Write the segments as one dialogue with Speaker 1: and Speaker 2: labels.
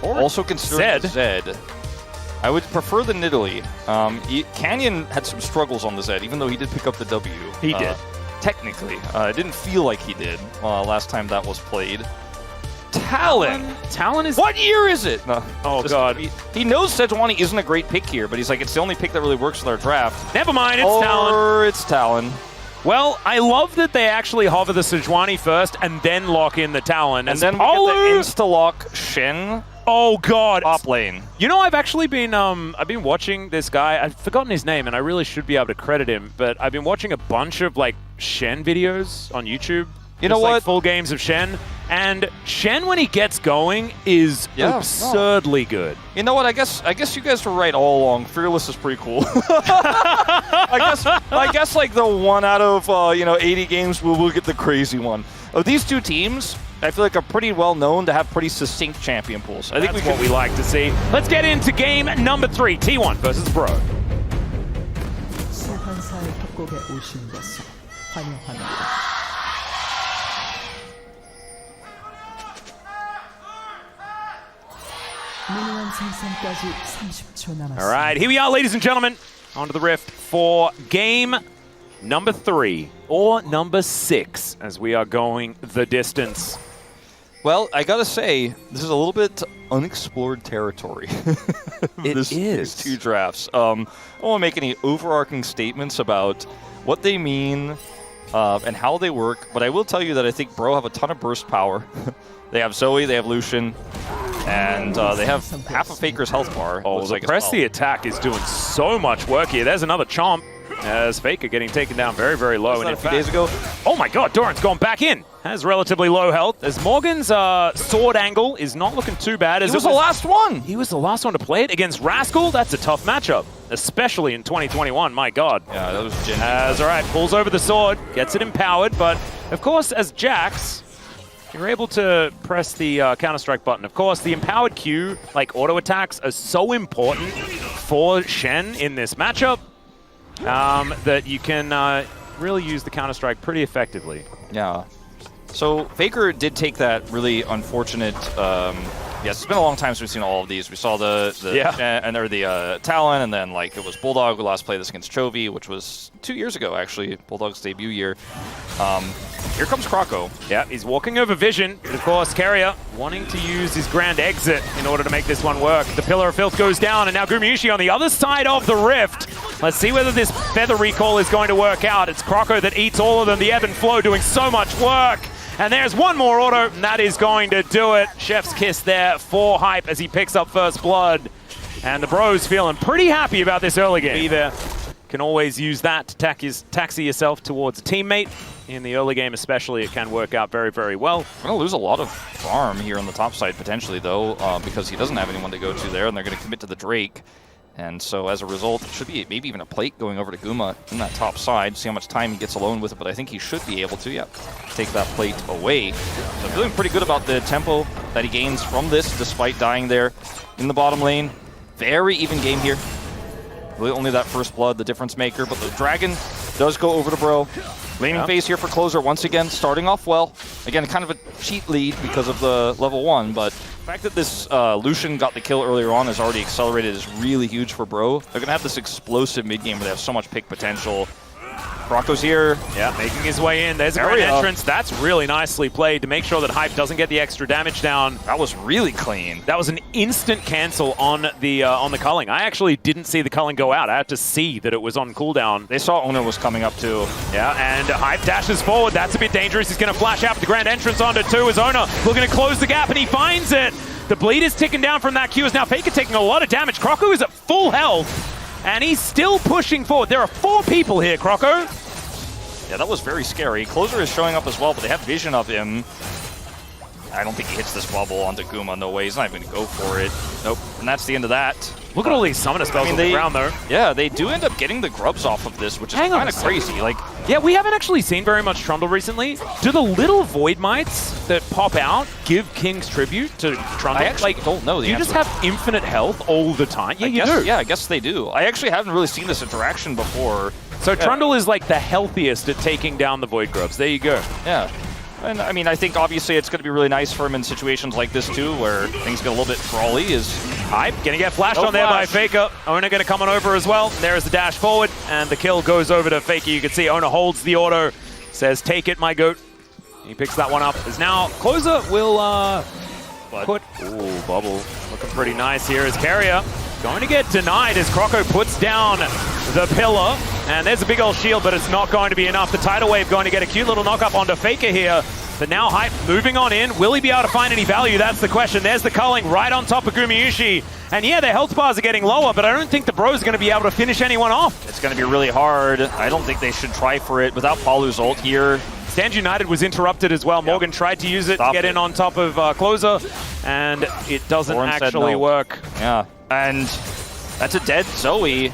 Speaker 1: Also consider Zed. I would prefer the Nidalee. Canyon had some struggles on the Zed, even though he did pick up the W.
Speaker 2: He did.
Speaker 1: Technically. It didn't feel like he did last time that was played. Talon!
Speaker 2: Talon is...
Speaker 1: What year is it? No,
Speaker 2: oh, God.
Speaker 1: He knows Sejuani isn't a great pick here, but he's like, it's the only pick that really works with our draft.
Speaker 2: Never mind, it's Talon.
Speaker 1: Or it's Talon.
Speaker 2: Well, I love that they actually hover the Sejuani first and then lock in the Talon.
Speaker 1: And then we get the insta-lock Shen.
Speaker 2: Oh, God.
Speaker 1: Top lane.
Speaker 2: You know, I've actually been watching this guy. I've forgotten his name, and I really should be able to credit him, but I've been watching a bunch of, like, Shen videos on YouTube.
Speaker 1: You know what?
Speaker 2: Like, full games of Shen. And Shen, when he gets going, is absurdly good.
Speaker 1: You know what? I guess you guys were right all along. Fearless is pretty cool. I guess like the 1 out of 80 games, we'll get the crazy one. These two teams, I feel like are pretty well known to have pretty succinct champion pools. I think
Speaker 2: that's what we like to see. Let's get into game number 3, T1 versus Bro. All right, here we are, ladies and gentlemen, onto the Rift for game number 3, or number 6, as we are going the distance.
Speaker 1: Well, I gotta say, this is a little bit unexplored territory. These two drafts. I don't want to make any overarching statements about what they mean and how they work, but I will tell you that I think Bro have a ton of burst power. They have Zoe, they have Lucian, and they have half of Faker's health bar.
Speaker 2: Oh, the press the attack is doing so much work here. There's another chomp as Faker getting taken down very, very low. And
Speaker 1: a few days ago.
Speaker 2: Oh my God, Doran's gone back in. Has relatively low health. As Morgan's sword angle is not looking too bad. As
Speaker 1: he was the last one.
Speaker 2: He was the last one to play it against Rascal. That's a tough matchup, especially in 2021. My God.
Speaker 1: Yeah, that was
Speaker 2: all right, pulls over the sword, gets it empowered, but of course, as Jax, you're able to press the Counter-Strike button. Of course, the empowered Q, like auto attacks, are so important for Shen in this matchup that you can really use the Counter-Strike pretty effectively.
Speaker 1: Yeah. So Faker did take that really unfortunate. Yes, it's been a long time since we've seen all of these. We saw the Talon, and then like it was Bulldog who last played this against Chovy, which was 2 years ago actually, Bulldog's debut year. Here comes Croco.
Speaker 2: Yeah, he's walking over Vision, but of course Carrier wanting to use his grand exit in order to make this one work. The Pillar of Filth goes down, and now Gumayusi on the other side of the Rift. Let's see whether this Feather Recall is going to work out. It's Croco that eats all of them. The Ebb and Flow doing so much work. And there's one more auto, and that is going to do it. Chef's kiss there for Hype as he picks up first blood. And the Bros feeling pretty happy about this early game. Either can always use that to taxi yourself towards a teammate. In the early game especially, it can work out very, very well.
Speaker 1: We're going to lose a lot of farm here on the top side potentially, though, because he doesn't have anyone to go to there, and they're going to commit to the Drake. And so as a result, it should be maybe even a plate going over to Guma in that top side. See how much time he gets alone with it, but I think he should be able to, take that plate away. So I'm feeling pretty good about the tempo that he gains from this, despite dying there in the bottom lane. Very even game here. Really only that first blood, the difference maker, but the Dragon does go over to Bro. Laning phase here for Closer once again, starting off well. Again, kind of a cheat lead because of the level 1, but the fact that this Lucian got the kill earlier on has already accelerated is really huge for Bro. They're going to have this explosive mid-game where they have so much pick potential. Rocco's here.
Speaker 2: Yeah, making his way in. There's a great entrance. That's really nicely played to make sure that Hype doesn't get the extra damage down.
Speaker 1: That was really clean.
Speaker 2: That was an instant cancel on the culling. I actually didn't see the culling go out. I had to see that it was on cooldown.
Speaker 1: They saw ONER was coming up too.
Speaker 2: Yeah, and Hype dashes forward. That's a bit dangerous. He's going to flash out with the grand entrance onto 2 as ONER looking to close the gap, and he finds it. The bleed is ticking down from that Q as now Faker taking a lot of damage. Croco is at full health. And he's still pushing forward. There are 4 people here, Croco.
Speaker 1: Yeah, that was very scary. Closer is showing up as well, but they have vision of him. I don't think he hits this bubble onto Guma. No way. He's not even going to go for it. Nope. And that's the end of that.
Speaker 2: Look at all these summoner spells on the ground, though.
Speaker 1: Yeah, they do end up getting the grubs off of this, which is kind of crazy. Like,
Speaker 2: yeah, we haven't actually seen very much Trundle recently. Do the little Void Mites that pop out give King's Tribute to Trundle?
Speaker 1: I actually don't know the
Speaker 2: answer. You just have infinite health all the time? Yeah, you do.
Speaker 1: Yeah, I guess they do. I actually haven't really seen this interaction before.
Speaker 2: So Trundle is like the healthiest at taking down the Void Grubs. There you go.
Speaker 1: Yeah. And I mean, I think obviously it's going to be really nice for him in situations like this too, where things get a little bit brawly.
Speaker 2: Hype gonna get flashed on there by Faker. Oner gonna come on over as well. There is the dash forward, and the kill goes over to Faker. You can see Oner holds the auto, says, "Take it, my goat." He picks that one up. As now Closer will put. Ooh, bubble looking pretty nice here. As Carrier going to get denied as Croco puts down the pillar. And there's a big old shield, but it's not going to be enough. The tidal wave going to get a cute little knock up onto Faker here. But now Hype moving on in. Will he be able to find any value? That's the question. There's the culling right on top of Gumayusi. And yeah, their health bars are getting lower, but I don't think the Bros are going to be able to finish anyone off.
Speaker 1: It's going to be really hard. I don't think they should try for it without Palu's ult here.
Speaker 2: Stand United was interrupted as well. Morgan tried to use it to get in on top of Closer, and it doesn't actually work.
Speaker 1: Yeah, and that's a dead Zoe.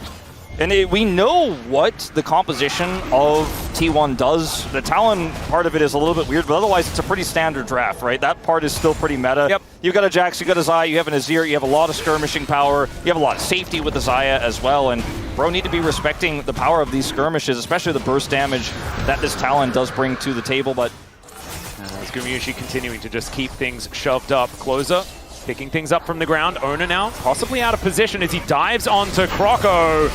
Speaker 1: And we know what the composition of T1 does. The Talon part of it is a little bit weird, but otherwise it's a pretty standard draft, right? That part is still pretty meta.
Speaker 2: Yep.
Speaker 1: You've got a Jax, you've got a Xayah, you have an Azir, you have a lot of skirmishing power, you have a lot of safety with the Xayah as well, and Bro need to be respecting the power of these skirmishes, especially the burst damage that this Talon does bring to the table, but...
Speaker 2: As Gumayusi continuing to just keep things shoved up. Closer picking things up from the ground. Oner now possibly out of position as he dives onto Croco.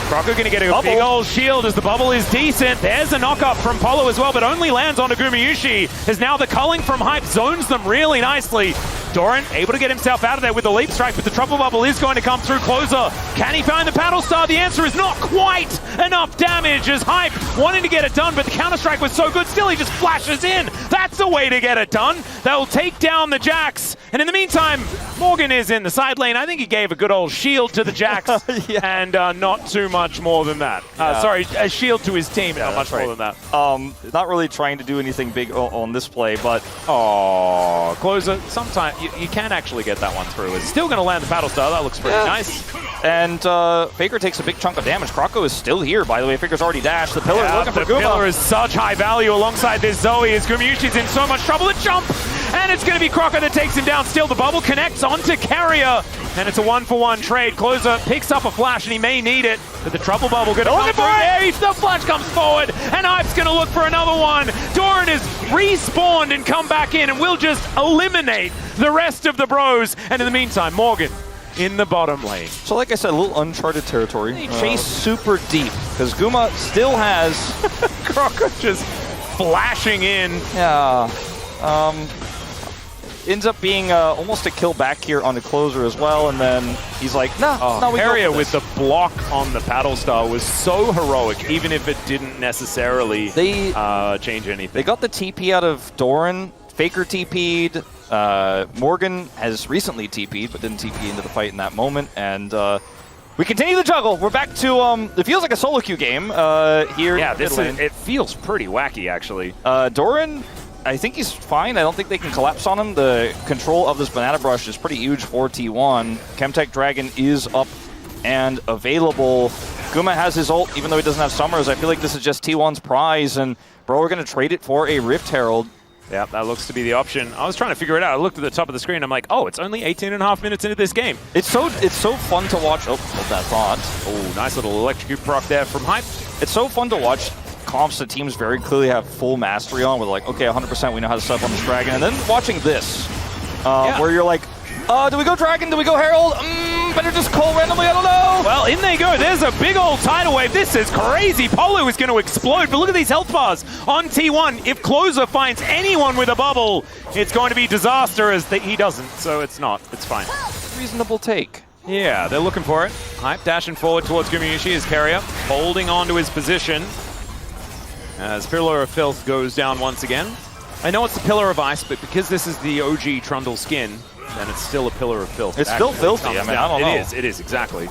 Speaker 2: Croco going to get a big old shield as the bubble is decent. There's a knock-up from Polo as well, but only lands onto Gumayusi. As now the culling from Hype zones them really nicely. Doran able to get himself out of there with the leap strike, but the trouble bubble is going to come through. Closer. Can he find the paddle star? The answer is not quite enough damage as Hype wanting to get it done, but the counter strike was so good. Still, he just flashes in. That's the way to get it done. They'll take down the Jax. And in the meantime, Morgan is in the side lane. I think he gave a good old shield to the Jax and not too much more than that. Sorry, a shield to his team, not much more than that.
Speaker 1: Not really trying to do anything big on this play, but...
Speaker 2: Closer, sometimes you can actually get that one through. It's still going to land the paddle star. That looks pretty nice.
Speaker 1: And Faker takes a big chunk of damage. Croco is still here, by the way. Faker's already dashed. The pillar is looking for Guma.
Speaker 2: The pillar is such high value alongside this Zoe as Gumayusi's in so much trouble. The jump! And it's going to be Croco that takes him down. Still, the bubble connects onto Carrier. And it's a 1-for-1 trade. Closer picks up a flash, and he may need it. But the trouble bubble going to come through there. The flash comes forward, and Hype's going to look for another one. Doran is respawned and come back in, and will just eliminate the rest of the Bros. And in the meantime, Morgan in the bottom lane.
Speaker 1: So like I said, a little uncharted territory. They chase super deep, because Guma still has...
Speaker 2: Croco just flashing in.
Speaker 1: Yeah. Ends up being almost a kill back here on the Closer as well, and then he's like, no, we
Speaker 2: Carrier with the block on the paddle star was so heroic, even if it didn't necessarily change anything.
Speaker 1: They got the TP out of Doran. Faker TP'd. Morgan has recently TP'd, but didn't TP into the fight in that moment, and we continue the juggle. We're back to, it feels like a solo queue game here.
Speaker 2: Yeah, it feels pretty wacky, actually.
Speaker 1: Doran, I think he's fine. I don't think they can collapse on him. The control of this banana brush is pretty huge for T1. Chemtech Dragon is up and available. Guma has his ult, even though he doesn't have Summers. I feel like this is just T1's prize, and bro, we're going to trade it for a Rift Herald.
Speaker 2: Yeah, that looks to be the option. I was trying to figure it out. I looked at the top of the screen. I'm like, oh, it's only 18.5 minutes into this game.
Speaker 1: It's so fun to watch. Oh, hold that thought.
Speaker 2: Oh, nice little electrocute proc there from Hype.
Speaker 1: It's so fun to watch comps that teams very clearly have full mastery on. We're like, okay, 100% we know how to set up on this Dragon. And then watching this, where you're like, do we go Dragon? Do we go Herald? Better just call randomly, I don't know.
Speaker 2: Well, in they go. There's a big old tidal wave. This is crazy. Polo is going to explode, but look at these health bars on T1. If Closer finds anyone with a bubble, it's going to be disaster, as he doesn't, so it's not. It's fine.
Speaker 1: Reasonable take.
Speaker 2: Yeah, they're looking for it. Hype dashing forward towards Gumayusi as Carrier, holding on to his position. As Pillar of Filth goes down once again. I know it's the Pillar of Ice, but because this is the OG Trundle skin, then it's still a Pillar of Filth.
Speaker 1: It's still filthy. I mean, I don't know.
Speaker 2: It is, exactly.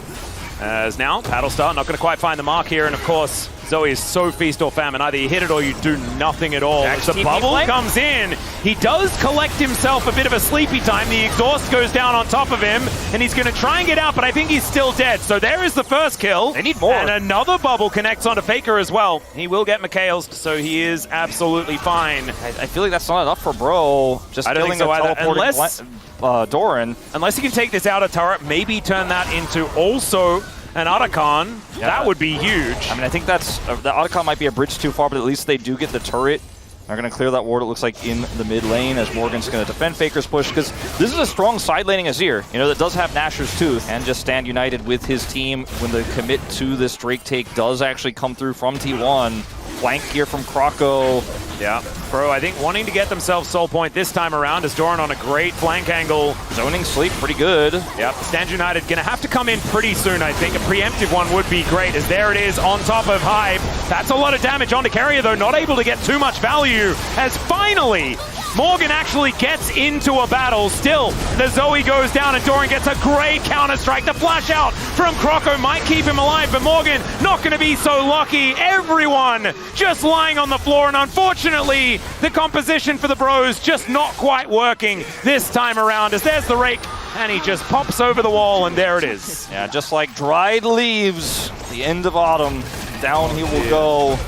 Speaker 2: As now, Paddlestar not going to quite find the mark here, and of course, Zoe is so feast or famine. Either you hit it or you do nothing at all. As the bubble comes in, he does collect himself a bit of a sleepy time. The exhaust goes down on top of him, and he's going to try and get out, but I think he's still dead. So there is the first kill.
Speaker 1: They need more.
Speaker 2: And another bubble connects onto Faker as well. He will get McHale's, so he is absolutely fine.
Speaker 1: I feel like that's not enough for Bro. Just killing a teleporting Doran.
Speaker 2: Unless he can take this outer turret, maybe turn that into also an Otacon. Yeah. That would be huge.
Speaker 1: I mean, I think the Otacon might be a bridge too far, but at least they do get the turret They're going to clear that ward, it looks like, in the mid lane as Morgan's going to defend Faker's push, because this is a strong side laning Azir, you know, that does have Nashor's Tooth, and just stand united with his team when the commit to this Drake take does actually come through from T1. Flank here from Croco.
Speaker 2: Yeah, Bro, I think wanting to get themselves soul point this time around is Doran on a great flank angle.
Speaker 1: Zoning sleep pretty good.
Speaker 2: Yep, Stand United going to have to come in pretty soon, I think. A preemptive one would be great, as there it is on top of Hype. That's a lot of damage onto Carrier, though, not able to get too much value, as finally Morgan actually gets into a battle. Still, the Zoe goes down and Doran gets a great counter-strike. The flash out from Croco might keep him alive, but Morgan not going to be so lucky. Everyone just lying on the floor, and unfortunately, the composition for the Bros just not quite working this time around, as there's the rake, and he just pops over the wall, and there it is.
Speaker 1: Yeah, just like dried leaves, the end of autumn, down he will go.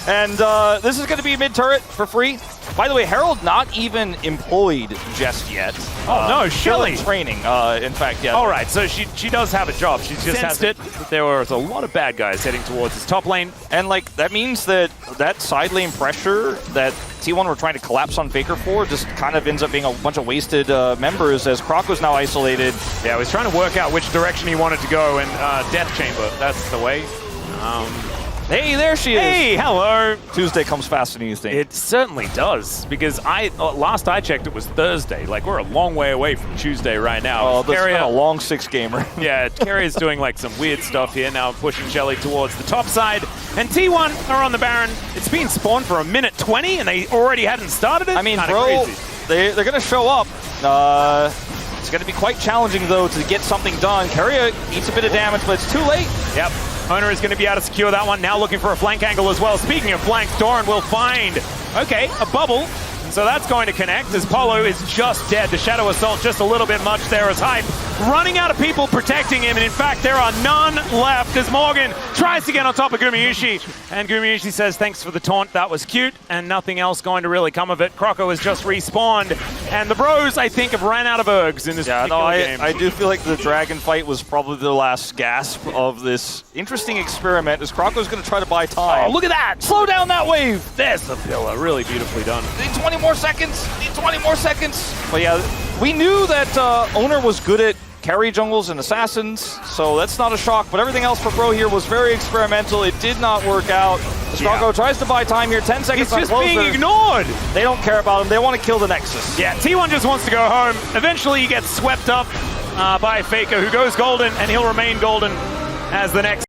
Speaker 1: And this is going to be mid-turret for free. By the way, Herald not even employed just yet.
Speaker 2: Oh no, Shelly
Speaker 1: training. In fact, yeah.
Speaker 2: All right, so she does have a job. She just sensed it. There was a lot of bad guys heading towards his top lane,
Speaker 1: and like that means that side lane pressure that T1 were trying to collapse on Faker for just kind of ends up being a bunch of wasted members, as Croco's now isolated.
Speaker 2: Yeah, he was trying to work out which direction he wanted to go, and Death Chamber, that's the way.
Speaker 1: Hey, there she is.
Speaker 2: Hey, hello.
Speaker 1: Tuesday comes faster than you think.
Speaker 2: It certainly does, because last I checked, it was Thursday. Like, we're a long way away from Tuesday right now.
Speaker 1: Oh, that's been a long 6-gamer.
Speaker 2: Yeah, Carrier's doing like some weird stuff here now, pushing Shelly towards the top side. And T1 are on the Baron. It's been spawned for a minute 20, and they already hadn't started it.
Speaker 1: I mean,
Speaker 2: kinda
Speaker 1: bro,
Speaker 2: crazy.
Speaker 1: they're going to show up. It's going to be quite challenging, though, to get something done. Carrier eats a bit of damage, but it's too late.
Speaker 2: Yep. ONER is going to be able to secure that one. Now looking for a flank angle as well. Speaking of flanks, Doran will find, okay, a bubble. So that's going to connect, as Polo is just dead. The Shadow Assault just a little bit much there as Hype running out of people protecting him. And in fact, there are none left as Morgan tries to get on top of Gumayusi. And Gumayusi says, thanks for the taunt. That was cute. And nothing else going to really come of it. Croco has just respawned. And the Bros, I think, have ran out of ergs in this particular game.
Speaker 1: I do feel like the Dragon fight was probably the last gasp of this interesting experiment, as Croco's going to try to buy time.
Speaker 2: Oh, look at that!
Speaker 1: Slow down that wave!
Speaker 2: There's the pillar. Really beautifully done.
Speaker 1: Need 20 more seconds! Need 20 more seconds! But yeah, we knew that ONER was good at carry jungles and assassins, so that's not a shock. But everything else for Bro here was very experimental. It did not work out. Croco tries to buy time here. 10 seconds.
Speaker 2: He's just being ignored.
Speaker 1: They don't care about him. They want to kill the Nexus.
Speaker 2: Yeah, T1 just wants to go home. Eventually he gets swept up by Faker, who goes golden, and he'll remain golden as the next